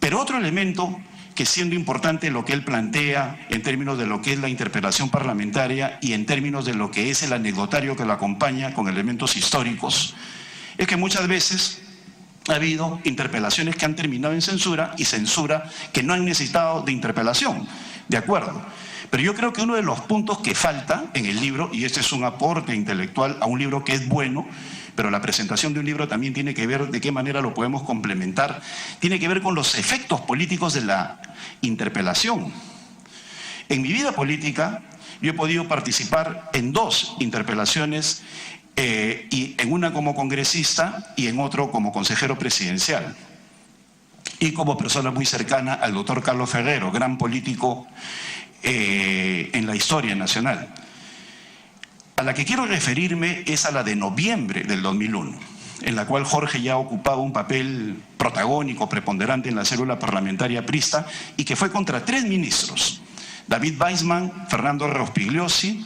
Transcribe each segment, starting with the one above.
Pero otro elemento que, siendo importante lo que él plantea en términos de lo que es la interpelación parlamentaria y en términos de lo que es el anecdotario que lo acompaña con elementos históricos, es que muchas veces ha habido interpelaciones que han terminado en censura y censura que no han necesitado de interpelación, de acuerdo. Pero yo creo que uno de los puntos que falta en el libro, y este es un aporte intelectual a un libro que es bueno, pero la presentación de un libro también tiene que ver de qué manera lo podemos complementar, tiene que ver con los efectos políticos de la interpelación. En mi vida política yo he podido participar en 2 interpelaciones, y en una como congresista y en otro como consejero presidencial, y como persona muy cercana al doctor Carlos Ferrero, gran político en la historia nacional. A la que quiero referirme es a la de noviembre del 2001, en la cual Jorge ya ocupaba un papel protagónico, preponderante en la célula parlamentaria aprista, y que fue contra 3 ministros, David Weissman, Fernando Rospigliosi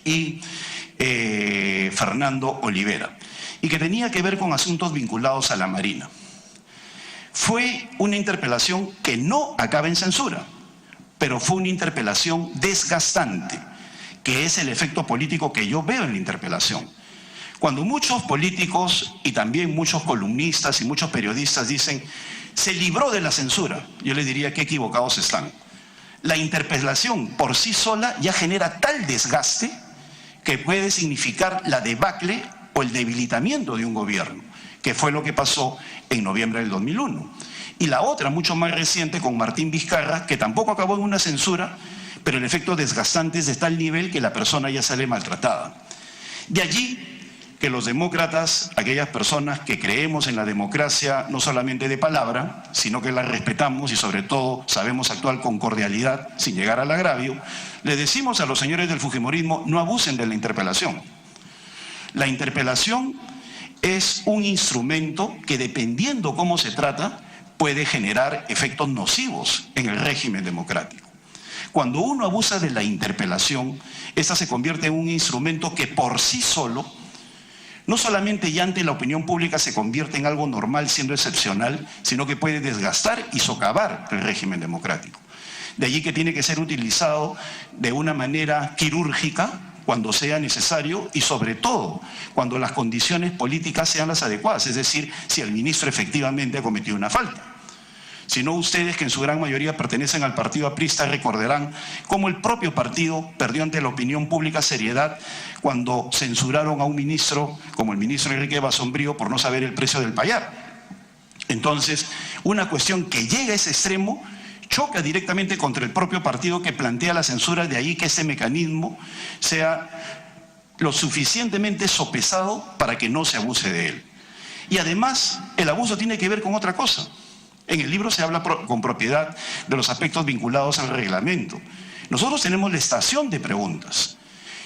y Fernando Olivera, y que tenía que ver con asuntos vinculados a la Marina. Fue una interpelación que no acaba en censura, pero fue una interpelación desgastante, que es el efecto político que yo veo en la interpelación. Cuando muchos políticos y también muchos columnistas y muchos periodistas dicen se libró de la censura, yo les diría que equivocados están. La interpelación por sí sola ya genera tal desgaste que puede significar la debacle o el debilitamiento de un gobierno, que fue lo que pasó en noviembre del 2001. Y la otra, mucho más reciente, con Martín Vizcarra, que tampoco acabó en una censura, pero el efecto desgastante es de tal nivel que la persona ya sale maltratada. De allí que los demócratas, aquellas personas que creemos en la democracia no solamente de palabra, sino que la respetamos y sobre todo sabemos actuar con cordialidad sin llegar al agravio, le decimos a los señores del fujimorismo: no abusen de la interpelación. La interpelación es un instrumento que, dependiendo cómo se trata, puede generar efectos nocivos en el régimen democrático. Cuando uno abusa de la interpelación, esta se convierte en un instrumento que por sí solo, no solamente ya ante la opinión pública se convierte en algo normal siendo excepcional, sino que puede desgastar y socavar el régimen democrático. De allí que tiene que ser utilizado de una manera quirúrgica cuando sea necesario y sobre todo cuando las condiciones políticas sean las adecuadas, es decir, si el ministro efectivamente ha cometido una falta. Si no, ustedes, que en su gran mayoría pertenecen al partido aprista, recordarán cómo el propio partido perdió ante la opinión pública seriedad cuando censuraron a un ministro como el ministro Enrique Basombrío por no saber el precio del payar. Entonces, una cuestión que llega a ese extremo choca directamente contra el propio partido que plantea la censura, de ahí que ese mecanismo sea lo suficientemente sopesado para que no se abuse de él. Y además, el abuso tiene que ver con otra cosa. En el libro se habla con propiedad de los aspectos vinculados al reglamento. Nosotros tenemos la estación de preguntas,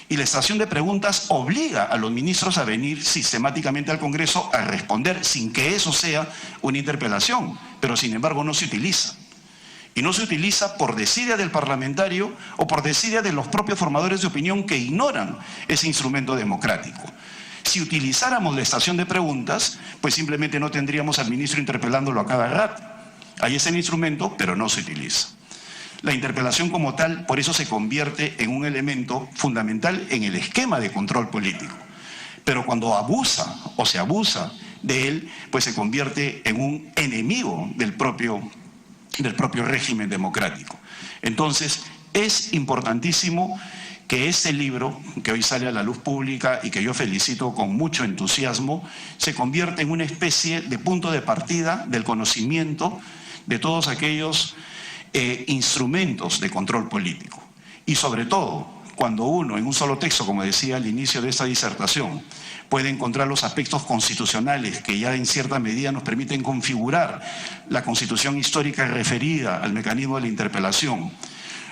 y la estación de preguntas obliga a los ministros a venir sistemáticamente al Congreso a responder sin que eso sea una interpelación, pero sin embargo no se utiliza. Y no se utiliza por desidia del parlamentario o por desidia de los propios formadores de opinión que ignoran ese instrumento democrático. Si utilizáramos la estación de preguntas, pues simplemente no tendríamos al ministro interpelándolo a cada rato. Ahí es el instrumento, pero no se utiliza. La interpelación como tal, por eso se convierte en un elemento fundamental en el esquema de control político. Pero cuando abusa o se abusa de él, pues se convierte en un enemigo del propio régimen democrático. Entonces, es importantísimo que este libro, que hoy sale a la luz pública y que yo felicito con mucho entusiasmo, se convierta en una especie de punto de partida del conocimiento de todos aquellos instrumentos de control político. Y sobre todo, cuando uno, en un solo texto, como decía al inicio de esta disertación, puede encontrar los aspectos constitucionales que ya en cierta medida nos permiten configurar la constitución histórica referida al mecanismo de la interpelación,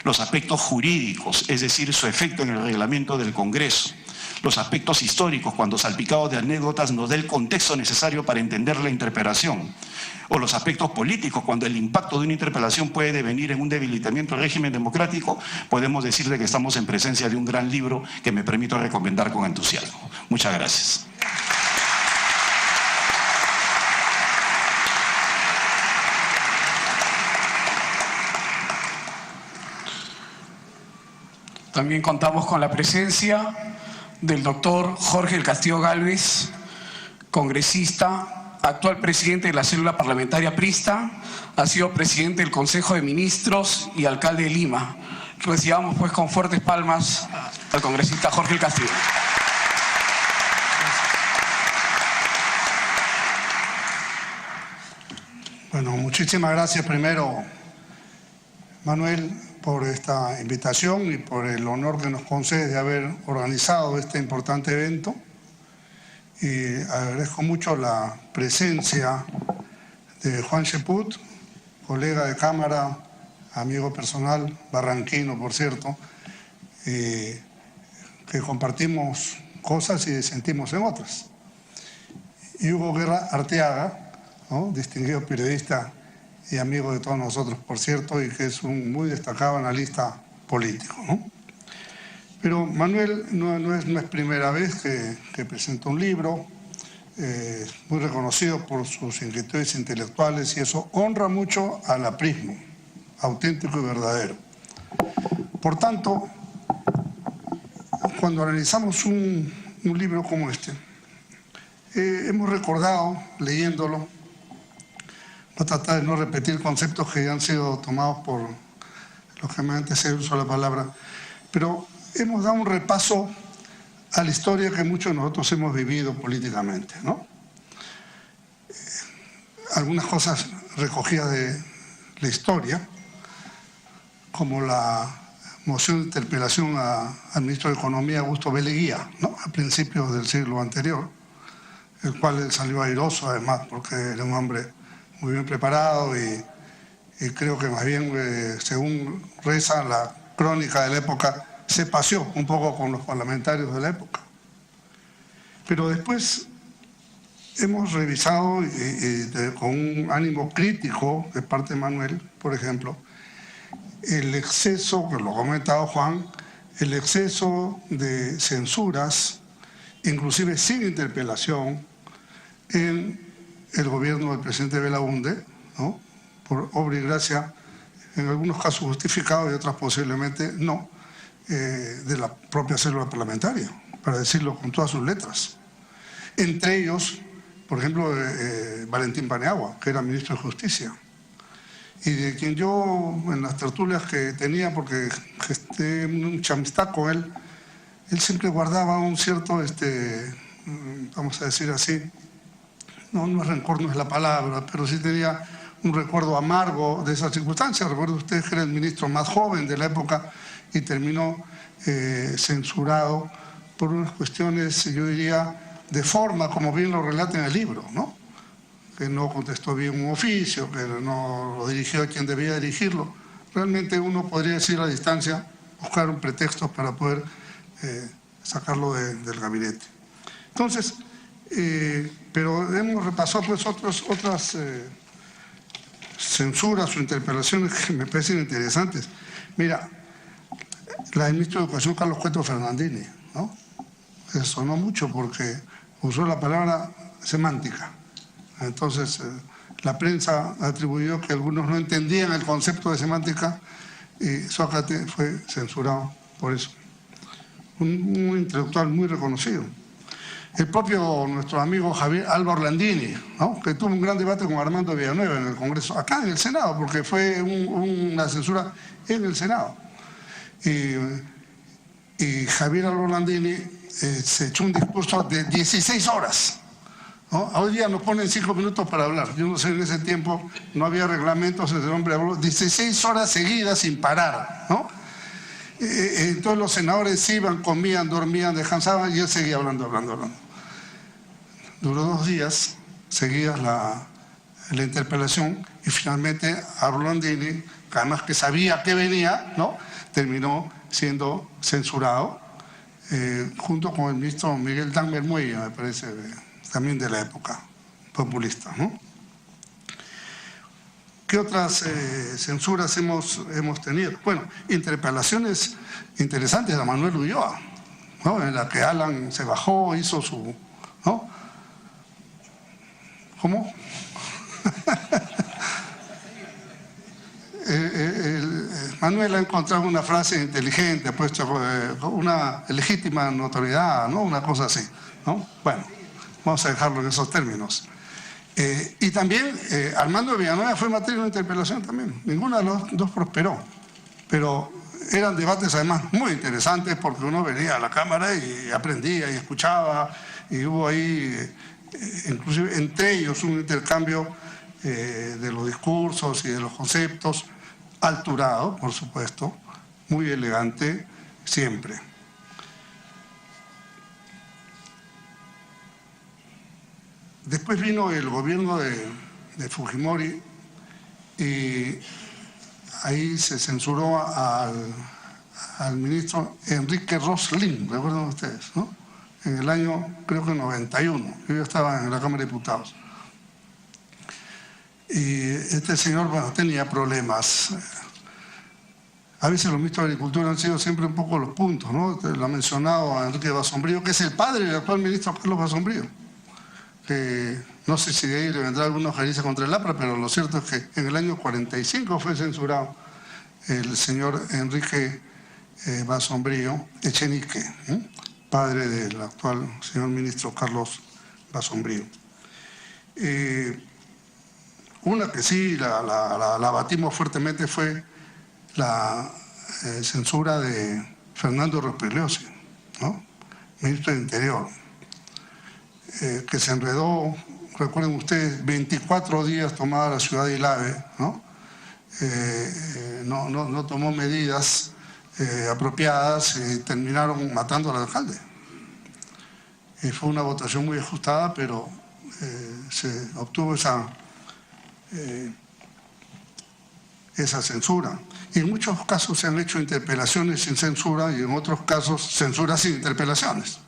los aspectos jurídicos, es decir, su efecto en el reglamento del Congreso, los aspectos históricos, cuando salpicados de anécdotas nos dé el contexto necesario para entender la interpelación, o los aspectos políticos, cuando el impacto de una interpelación puede devenir en un debilitamiento del régimen democrático, podemos decirle que estamos en presencia de un gran libro que me permito recomendar con entusiasmo. Muchas gracias. También contamos con la presencia del doctor Jorge del Castillo Gálvez, congresista, actual presidente de la célula parlamentaria aprista, ha sido presidente del Consejo de Ministros y alcalde de Lima. Recibamos pues con fuertes palmas al congresista Jorge del Castillo. Bueno, muchísimas gracias primero, Manuel, por esta invitación y por el honor que nos concede de haber organizado este importante evento. Y agradezco mucho la presencia de Juan Cheput, colega de Cámara, amigo personal, barranquino, por cierto, que compartimos cosas y disentimos en otras. Y Hugo Guerra Arteaga, ¿no?, distinguido periodista y amigo de todos nosotros, por cierto, y que es un muy destacado analista político, ¿no? Pero Manuel no es primera vez que presenta un libro, muy reconocido por sus inquietudes intelectuales, y eso honra mucho al aprismo, auténtico y verdadero. Por tanto, cuando analizamos un libro como este, hemos recordado, leyéndolo, voy a tratar de no repetir conceptos que ya han sido tomados por los que me anteceden uso la palabra, pero hemos dado un repaso a la historia que muchos de nosotros hemos vivido políticamente, ¿no? Algunas cosas recogidas de la historia, como la moción de interpelación al ministro de Economía, Augusto B. Leguía, ¿no?, a principios del siglo anterior, el cual él salió airoso además porque era un hombre muy bien preparado y creo que más bien, según reza la crónica de la época, se paseó un poco con los parlamentarios de la época. Pero después hemos revisado con un ánimo crítico de parte de Manuel, por ejemplo, el exceso, que lo ha comentado Juan, el exceso de censuras, inclusive sin interpelación, en el gobierno del presidente Belaúnde, ¿no?, por obra y gracia, en algunos casos justificados y otras posiblemente no, de la propia célula parlamentaria, para decirlo con todas sus letras. Entre ellos, por ejemplo, Valentín Paniagua, que era ministro de Justicia, y de quien yo, en las tertulias que tenía, porque gesté mucha amistad con él, él siempre guardaba un cierto, vamos a decir así, no es rencor, no es la palabra, pero sí tenía un recuerdo amargo de esas circunstancias. Recuerdo ustedes que era el ministro más joven de la época y terminó censurado por unas cuestiones, yo diría, de forma, como bien lo relata en el libro, ¿no?, que no contestó bien un oficio, que no lo dirigió a quien debía dirigirlo. Realmente uno podría decir a distancia, buscar un pretexto para poder sacarlo del gabinete. Entonces, pero hemos repasado pues otras censuras o interpelaciones que me parecen interesantes. Mira, la del ministro de Educación, Carlos Cueto Fernandini, ¿no?, sonó mucho porque usó la palabra semántica. Entonces, la prensa atribuyó que algunos no entendían el concepto de semántica y Sócrates fue censurado por eso. Un intelectual muy reconocido. El propio nuestro amigo Alba Orlandini, ¿no?, que tuvo un gran debate con Armando Villanueva en el Congreso, acá en el Senado, porque fue una censura en el Senado. Y Javier Alba Orlandini se echó un discurso de 16 horas. ¿No? Hoy día nos ponen 5 minutos para hablar. Yo no sé, en ese tiempo no había reglamentos, ese hombre habló 16 horas seguidas sin parar, ¿no? Entonces los senadores iban, comían, dormían, descansaban y él seguía hablando. Duró 2 días seguidas la interpelación y finalmente a Orlandini, que además que sabía que venía, ¿no?, terminó siendo censurado junto con el ministro Miguel Dangmer Muella, me parece, también de la época populista, ¿no? ¿Qué otras censuras hemos tenido? Bueno, interpelaciones interesantes a Manuel Ulloa, ¿no?, en la que Alan se bajó, hizo su, ¿no? ¿Cómo? Manuel ha encontrado una frase inteligente, ha puesto una legítima notoriedad, ¿no? Una cosa así, ¿no? Bueno, vamos a dejarlo en esos términos. Y también Armando Villanueva fue materia de una interpelación también. Ninguna de los dos prosperó, pero eran debates además muy interesantes porque uno venía a la Cámara y aprendía y escuchaba, y hubo ahí, inclusive entre ellos, un intercambio de los discursos y de los conceptos, alturado, por supuesto, muy elegante siempre. Después vino el gobierno de Fujimori y ahí se censuró al ministro Enrique Roslin, recuerdan ustedes, ¿no? En el año, creo que 91, yo estaba en la Cámara de Diputados. Y este señor, bueno, tenía problemas. A veces los ministros de Agricultura han sido siempre un poco los puntos, ¿no? Lo ha mencionado a Enrique Basombrío, que es el padre del actual ministro Carlos Basombrío. Que no sé si de ahí le vendrá alguna ojeriza contra el APRA, pero lo cierto es que en el año 45 fue censurado el señor Enrique Basombrío Echenique, padre del actual señor ministro Carlos Basombrío. Una que sí la batimos fuertemente fue la censura de Fernando Rospigliosi, ¿no? Ministro del Interior, que se enredó, recuerden ustedes, 24 días tomada la ciudad de Ilave, ¿no? No tomó medidas apropiadas y terminaron matando al alcalde. Fue una votación muy ajustada, pero se obtuvo esa censura. Y en muchos casos se han hecho interpelaciones sin censura y en otros casos censura sin interpelaciones.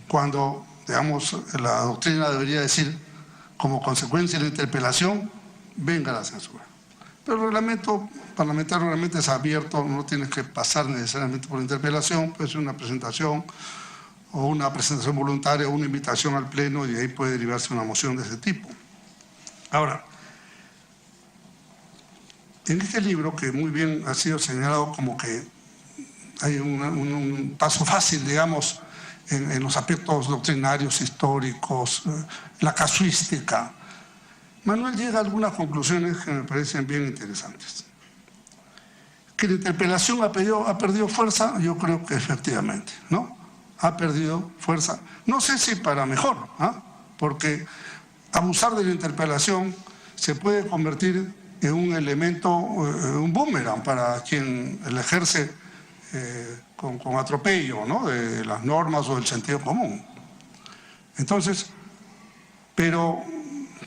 Cuando, digamos, la doctrina debería decir, como consecuencia de la interpelación, venga la censura. Pero el reglamento parlamentario realmente es abierto, no tienes que pasar necesariamente por la interpelación, puede ser una presentación o una presentación voluntaria o una invitación al Pleno y de ahí puede derivarse una moción de ese tipo. Ahora, en este libro, que muy bien ha sido señalado como que hay un paso fácil, digamos, en los aspectos doctrinarios, históricos, la casuística, Manuel llega a algunas conclusiones que me parecen bien interesantes. Que la interpelación ha perdido fuerza, yo creo que efectivamente, ¿no? Ha perdido fuerza, no sé si para mejor, porque abusar de la interpelación se puede convertir en un elemento, un boomerang para quien la ejerce con atropello, ¿no? De las normas o del sentido común. Entonces, pero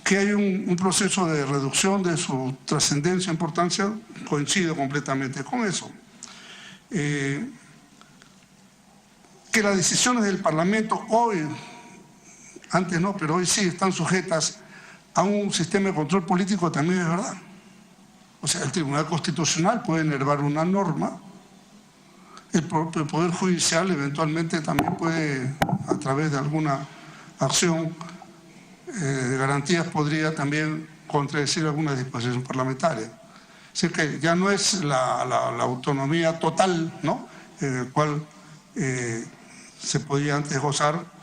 que hay un proceso de reducción de su trascendencia e importancia, coincido completamente con eso. Que las decisiones del Parlamento hoy, antes no, pero hoy sí están sujetas a un sistema de control político también es verdad. O sea, el Tribunal Constitucional puede enervar una norma, el propio Poder Judicial eventualmente también puede, a través de alguna acción de garantías, podría también contradecir alguna disposición parlamentaria. Así que ya no es la autonomía total, ¿no?, en el cual se podía antes gozar.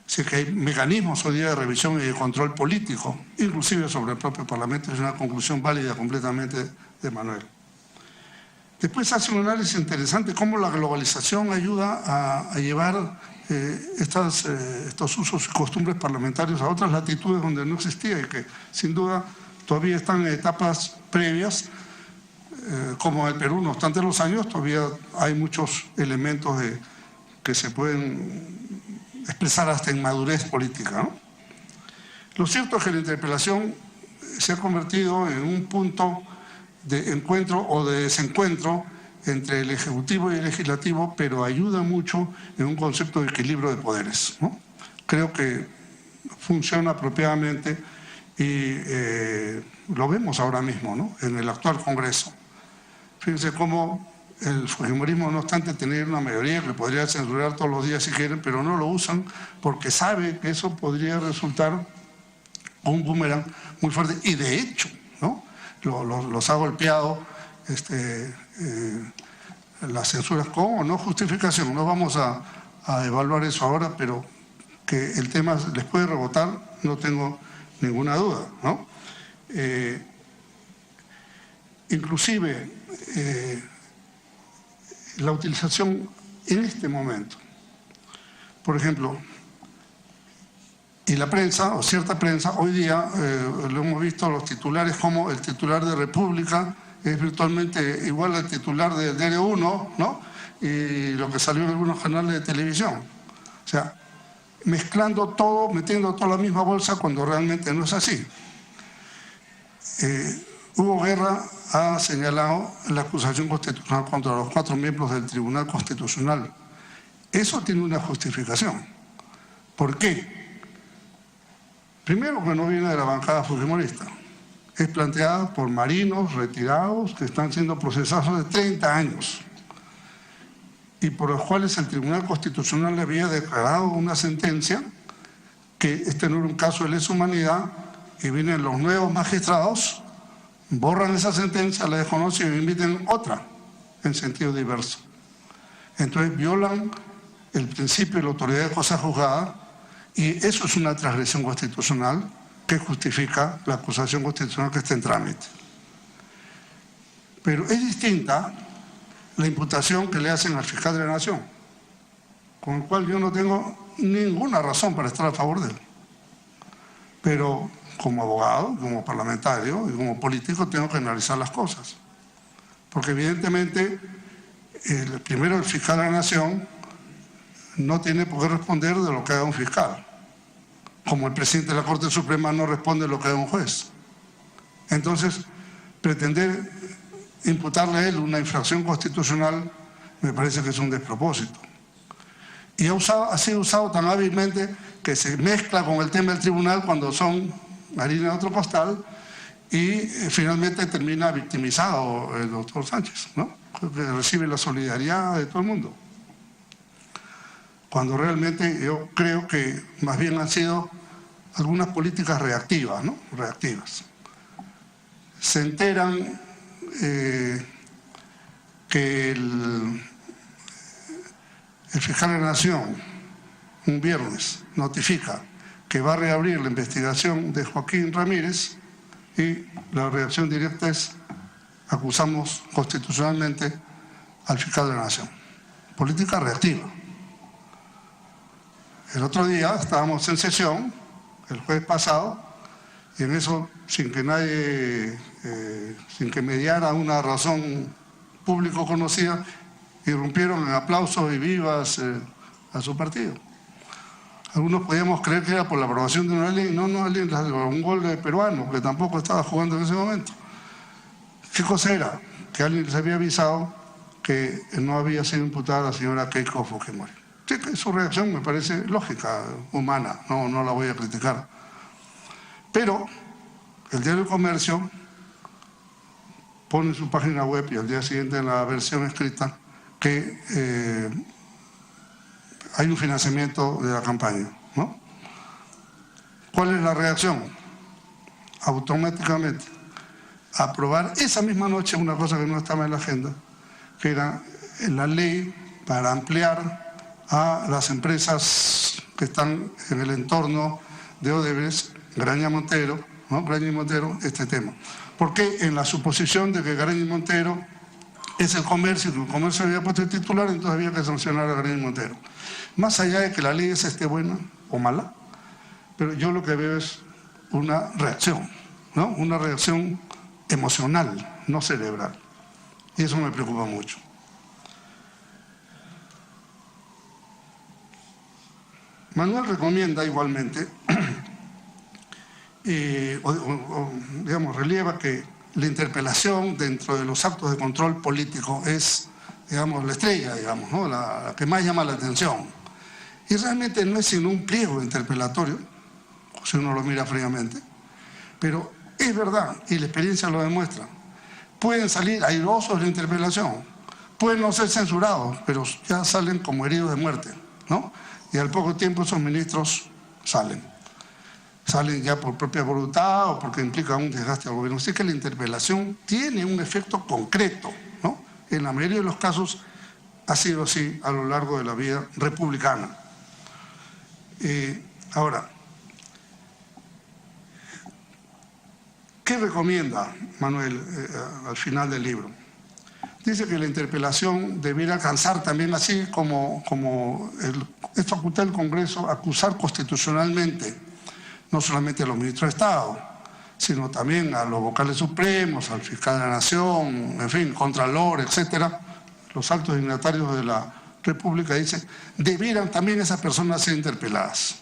Así que hay mecanismos hoy día de revisión y de control político, inclusive sobre el propio Parlamento. Es una conclusión válida completamente de Manuel. Después hace un análisis interesante cómo la globalización ayuda a llevar estos usos y costumbres parlamentarios a otras latitudes donde no existía y que sin duda todavía están en etapas previas, como el Perú. No obstante los años, todavía hay muchos elementos que se pueden expresar hasta en madurez política, ¿no? Lo cierto es que la interpelación se ha convertido en un punto de encuentro o de desencuentro entre el Ejecutivo y el Legislativo, pero ayuda mucho en un concepto de equilibrio de poderes, ¿no? Creo que funciona apropiadamente y lo vemos ahora mismo, ¿no?, en el actual Congreso. Fíjense cómo el fujimorismo, no obstante tener una mayoría que podría censurar todos los días si quieren, pero no lo usan porque sabe que eso podría resultar un boomerang muy fuerte y de hecho, ¿no?, los ha golpeado las censuras con o no justificación. No vamos a evaluar eso ahora, pero que el tema les puede rebotar, no tengo ninguna duda, ¿no? Inclusive, la utilización en este momento, por ejemplo, y la prensa, o cierta prensa, hoy día lo hemos visto los titulares como el titular de República es virtualmente igual al titular del Diario 1, ¿no? Y lo que salió en algunos canales de televisión. O sea, mezclando todo, metiendo toda la misma bolsa cuando realmente no es así. Hugo Guerra ha señalado la acusación constitucional contra los 4 miembros del Tribunal Constitucional. Eso tiene una justificación. ¿Por qué? Primero, que no viene de la bancada fujimorista. Es planteada por marinos retirados que están siendo procesados de 30 años y por los cuales el Tribunal Constitucional le había declarado una sentencia que este no era un caso de lesa humanidad, y vienen los nuevos magistrados, borran esa sentencia, la desconocen y emiten otra en sentido diverso. Entonces violan el principio de la autoridad de cosa juzgada, y eso es una transgresión constitucional que justifica la acusación constitucional que está en trámite. Pero es distinta la imputación que le hacen al fiscal de la Nación, con el cual yo no tengo ninguna razón para estar a favor de él. Pero como abogado, como parlamentario y como político tengo que analizar las cosas. Porque evidentemente, primero el fiscal de la Nación no tiene por qué responder de lo que haga un fiscal, como el presidente de la Corte Suprema no responde de lo que haga un juez. Entonces, pretender imputarle a él una infracción constitucional me parece que es un despropósito. Y ha sido usado tan hábilmente que se mezcla con el tema del tribunal cuando son harina de otro costal, y finalmente termina victimizado el doctor Sánchez, ¿no? Que recibe la solidaridad de todo el mundo. Cuando realmente yo creo que más bien han sido algunas políticas reactivas, ¿no? Reactivas. Se enteran que el fiscal de la Nación un viernes notifica que va a reabrir la investigación de Joaquín Ramírez, y la reacción directa es: acusamos constitucionalmente al fiscal de la Nación. Política reactiva. El otro día estábamos en sesión, el jueves pasado, y en eso, sin que nadie, sin que mediara una razón público conocida, irrumpieron en aplausos y vivas a su partido. Algunos podíamos creer que era por la aprobación de una ley, no, un gol de peruano, que tampoco estaba jugando en ese momento. ¿Qué cosa era? Que alguien les había avisado que no había sido imputada la señora Keiko Fujimori. Sí, que su reacción me parece lógica, humana, no la voy a criticar. Pero el Diario del Comercio pone en su página web, y al día siguiente en la versión escrita, que hay un financiamiento de la campaña, ¿no? ¿Cuál es la reacción? Automáticamente aprobar esa misma noche una cosa que no estaba en la agenda, que era la ley para ampliar a las empresas que están en el entorno de Odebrecht, Graña Montero, ¿no? Graña y Montero, este tema. Porque en la suposición de que Graña y Montero es el comercio, que el comercio había puesto el titular, entonces había que sancionar a Graña y Montero. Más allá de que la ley esa esté buena o mala, pero yo lo que veo es una reacción, ¿no? Una reacción emocional, no cerebral. Y eso me preocupa mucho. Manuel recomienda igualmente, digamos, relieva que la interpelación dentro de los actos de control político es, digamos, la estrella, digamos, ¿no? La que más llama la atención. Y realmente no es sino un pliego interpelatorio, si uno lo mira fríamente, pero es verdad, y la experiencia lo demuestra. Pueden salir airosos de la interpelación, pueden no ser censurados, pero ya salen como heridos de muerte, ¿no? Y al poco tiempo esos ministros salen. salen ya por propia voluntad o porque implica un desgaste al gobierno. Así que la interpelación tiene un efecto concreto, ¿no? En la mayoría de los casos ha sido así a lo largo de la vida republicana. Ahora, ¿qué recomienda Manuel al final del libro? Dice que la interpelación debiera alcanzar también, así como es facultad del Congreso, acusar constitucionalmente no solamente a los ministros de Estado, sino también a los vocales supremos, al fiscal de la Nación, en fin, contralor, etcétera, los altos dignatarios de la República. Dice, debieran también esas personas ser interpeladas.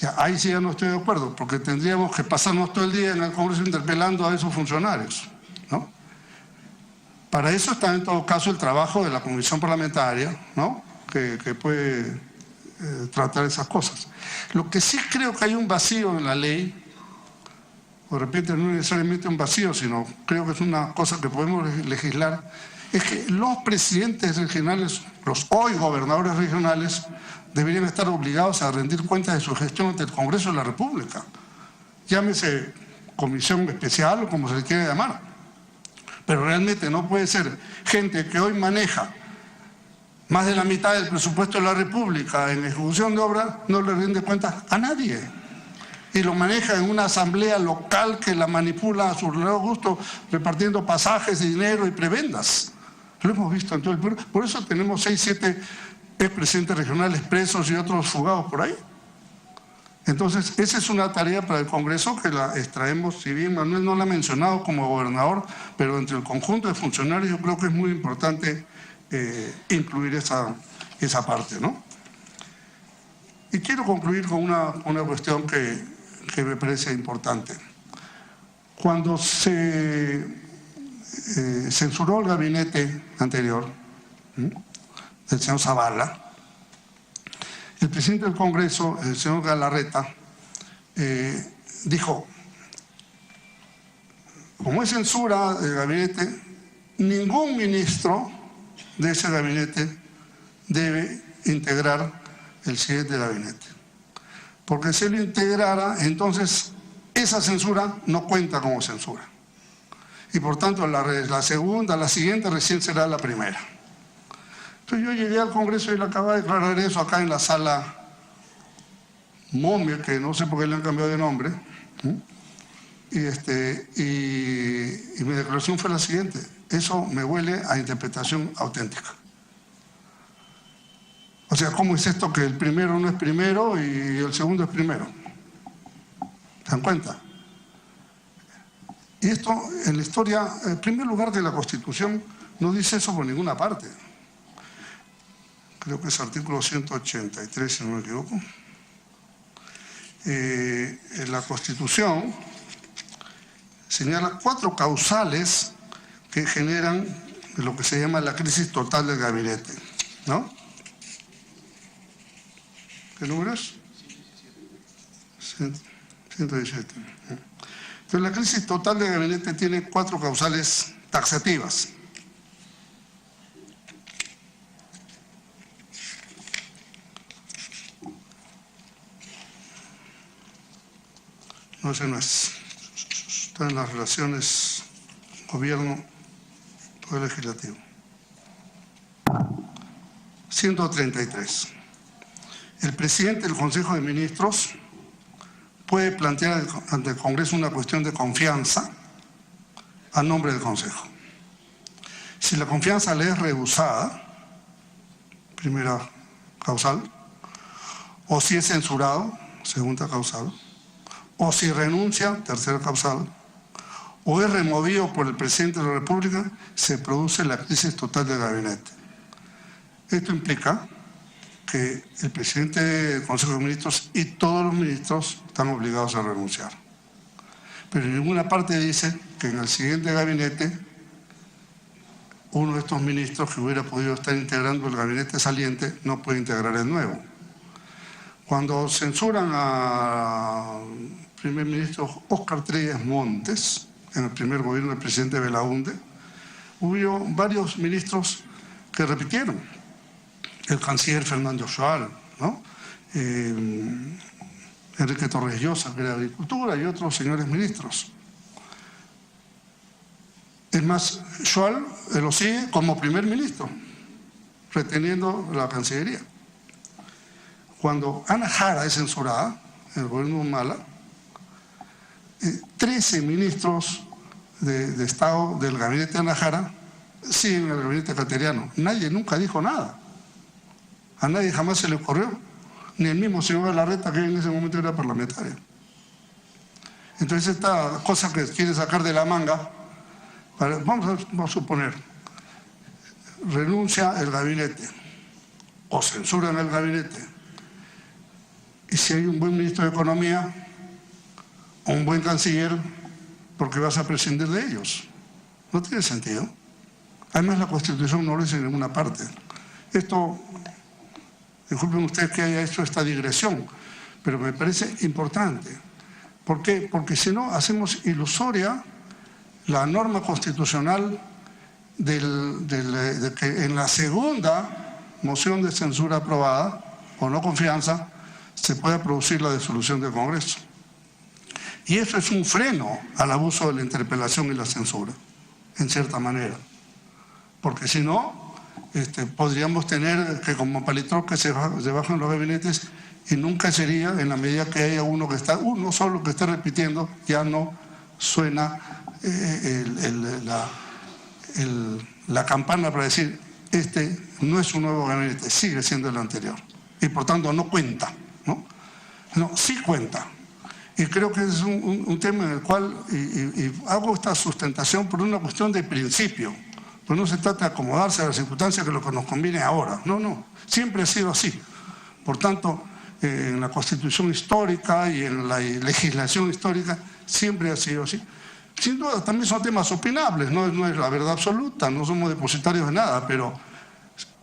Ya, ahí sí ya no estoy de acuerdo, porque tendríamos que pasarnos todo el día en el Congreso interpelando a esos funcionarios, ¿no? Para eso está en todo caso el trabajo de la Comisión Parlamentaria, ¿no? que puede tratar esas cosas. Lo que sí creo que hay un vacío en la ley, o de repente no necesariamente un vacío, sino creo que es una cosa que podemos legislar, es que los presidentes regionales, los hoy gobernadores regionales, deberían estar obligados a rendir cuentas de su gestión ante el Congreso de la República. Llámese comisión especial o como se le quiera llamar. Pero realmente no puede ser gente que hoy maneja más de la mitad del presupuesto de la República en ejecución de obras, no le rinde cuentas a nadie. Y lo maneja en una asamblea local que la manipula a su gusto, repartiendo pasajes, dinero y prebendas. Lo hemos visto en todo el Perú. Por eso tenemos 6, 7 expresidentes regionales presos y otros fugados por ahí. Entonces, esa es una tarea para el Congreso que la extraemos, si bien Manuel no la ha mencionado como gobernador, pero entre el conjunto de funcionarios yo creo que es muy importante incluir esa parte, ¿no? Y quiero concluir con una cuestión que me parece importante. Cuando se censuró el gabinete anterior, del señor Zavala, el presidente del Congreso, el señor Galarreta, dijo, como es censura del gabinete, ningún ministro de ese gabinete debe integrar el siguiente gabinete. Porque si lo integrara, entonces esa censura no cuenta como censura. Y por tanto la segunda, la siguiente recién será la primera. Entonces yo llegué al Congreso y le acababa de declarar eso acá en la sala Momia, que no sé por qué le han cambiado de nombre. Y mi declaración fue la siguiente: eso me huele a interpretación auténtica. O sea, ¿cómo es esto que el primero no es primero y el segundo es primero? ¿Se dan cuenta? Y esto en la historia, en primer lugar, de la Constitución no dice eso por ninguna parte. Creo que es artículo 183, si no me equivoco. En la Constitución señala 4 causales que generan lo que se llama la crisis total del gabinete, ¿no? ¿Qué número es? 117. Entonces la crisis total del gabinete tiene 4 causales taxativas. No, ese no es. Está en las relaciones gobierno-poder legislativo. 133. El presidente del Consejo de Ministros puede plantear ante el Congreso una cuestión de confianza a nombre del Consejo. Si la confianza le es rehusada, primera causal, o si es censurado, segunda causal, o si renuncia, tercera causal, o es removido por el presidente de la República, se produce la crisis total del gabinete. Esto implica que el presidente del Consejo de Ministros y todos los ministros están obligados a renunciar. Pero en ninguna parte dice que en el siguiente gabinete uno de estos ministros que hubiera podido estar integrando el gabinete saliente no puede integrar el nuevo. Cuando censuran al primer ministro Óscar Trías Montes, en el primer gobierno del presidente Belaúnde, hubo varios ministros que repitieron. El canciller Fernando Schwal, ¿no? Enrique Torres Llosa, que era de Agricultura, y otros señores ministros. Es más, Scholl lo sigue como primer ministro, reteniendo la Cancillería. Cuando Ana Jara es censurada, en el gobierno de Humala, 13 ministros de Estado del gabinete de Ana Jara siguen el gabinete cateriano. Nadie nunca dijo nada. A nadie jamás se le ocurrió, ni el mismo señor Galarreta, que en ese momento era parlamentario. Entonces esta cosa que quiere sacar de la manga, vamos a suponer, renuncia el gabinete o censuran el gabinete, y si hay un buen ministro de Economía o un buen canciller, ¿por qué vas a prescindir de ellos? No tiene sentido. Además, la Constitución no lo dice en ninguna parte. Esto, disculpen ustedes que haya hecho esta digresión, pero me parece importante. ¿Por qué? Porque si no, hacemos ilusoria la norma constitucional de que en la segunda moción de censura aprobada, o no confianza, se pueda producir la disolución del Congreso. Y eso es un freno al abuso de la interpelación y la censura, en cierta manera. Porque si no, podríamos tener que como palitroques se bajan los gabinetes y nunca sería, en la medida que haya uno solo que esté repitiendo, ya no suena la campana para decir, este no es un nuevo gabinete, sigue siendo el anterior. Y por tanto no cuenta, ¿no? No, sí cuenta. Y creo que es un tema en el cual y hago esta sustentación por una cuestión de principio. Pues no se trata de acomodarse a las circunstancias que lo que nos conviene ahora. No, no. Siempre ha sido así. Por tanto, en la Constitución histórica y en la legislación histórica siempre ha sido así. Sin duda, también son temas opinables. No es la verdad absoluta. No somos depositarios de nada, pero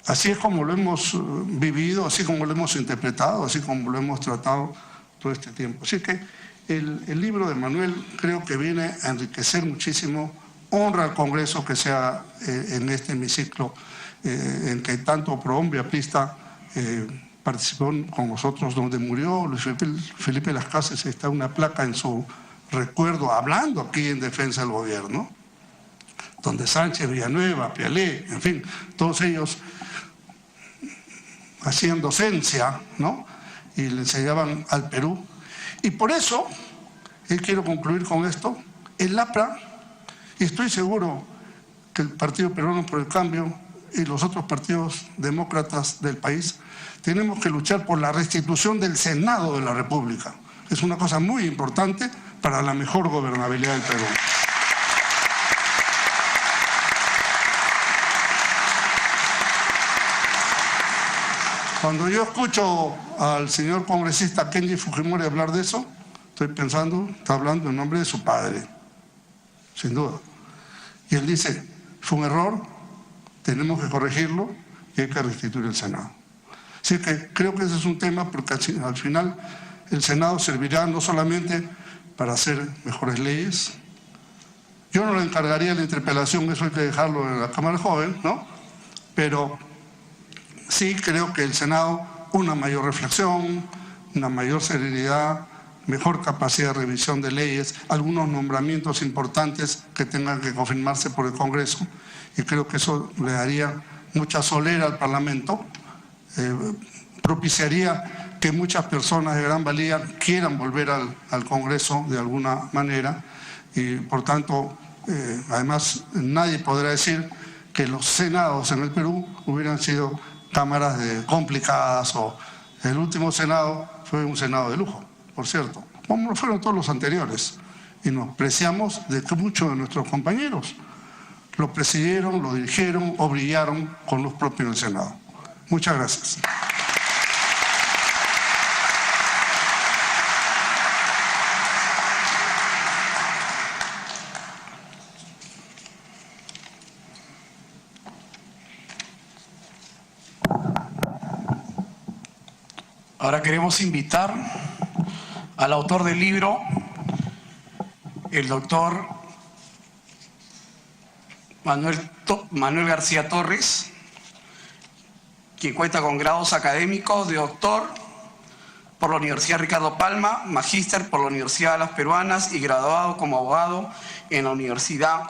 así es como lo hemos vivido, así como lo hemos interpretado, así como lo hemos tratado todo este tiempo. Así que el libro de Manuel creo que viene a enriquecer muchísimo, honra al Congreso que sea en este hemiciclo en que tanto Prohombre aprista participó con nosotros, donde murió Luis Felipe Las Casas. Está una placa en su recuerdo, hablando aquí en defensa del gobierno, donde Sánchez, Villanueva, Pialé, en fin, todos ellos hacían docencia, ¿no? Y le enseñaban al Perú. Y por eso, y quiero concluir con esto, el APRA, y estoy seguro que el Partido Peruano por el Cambio y los otros partidos demócratas del país, tenemos que luchar por la restitución del Senado de la República. Es una cosa muy importante para la mejor gobernabilidad del Perú. Cuando yo escucho al señor congresista Kenji Fujimori hablar de eso, estoy pensando, está hablando en nombre de su padre, sin duda. Y él dice, fue un error, tenemos que corregirlo y hay que restituir el Senado. Así que creo que ese es un tema porque al final el Senado servirá no solamente para hacer mejores leyes. Yo no le encargaría la interpelación, eso hay que dejarlo en la Cámara Joven, ¿no? Pero sí creo que el Senado, una mayor reflexión, una mayor serenidad, mejor capacidad de revisión de leyes, algunos nombramientos importantes que tengan que confirmarse por el Congreso, y creo que eso le daría mucha solera al Parlamento, propiciaría que muchas personas de gran valía quieran volver al Congreso de alguna manera, y por tanto, además, nadie podrá decir que los senados en el Perú hubieran sido cámaras complicadas, o el último Senado fue un Senado de lujo, por cierto, como lo fueron todos los anteriores, y nos preciamos de que muchos de nuestros compañeros lo presidieron, lo dirigieron o brillaron con luz propia en el Senado. Muchas gracias. Ahora queremos invitar al autor del libro, el doctor Manuel García Torres, quien cuenta con grados académicos de doctor, por la Universidad Ricardo Palma, magíster por la Universidad de las Peruanas y graduado como abogado en la Universidad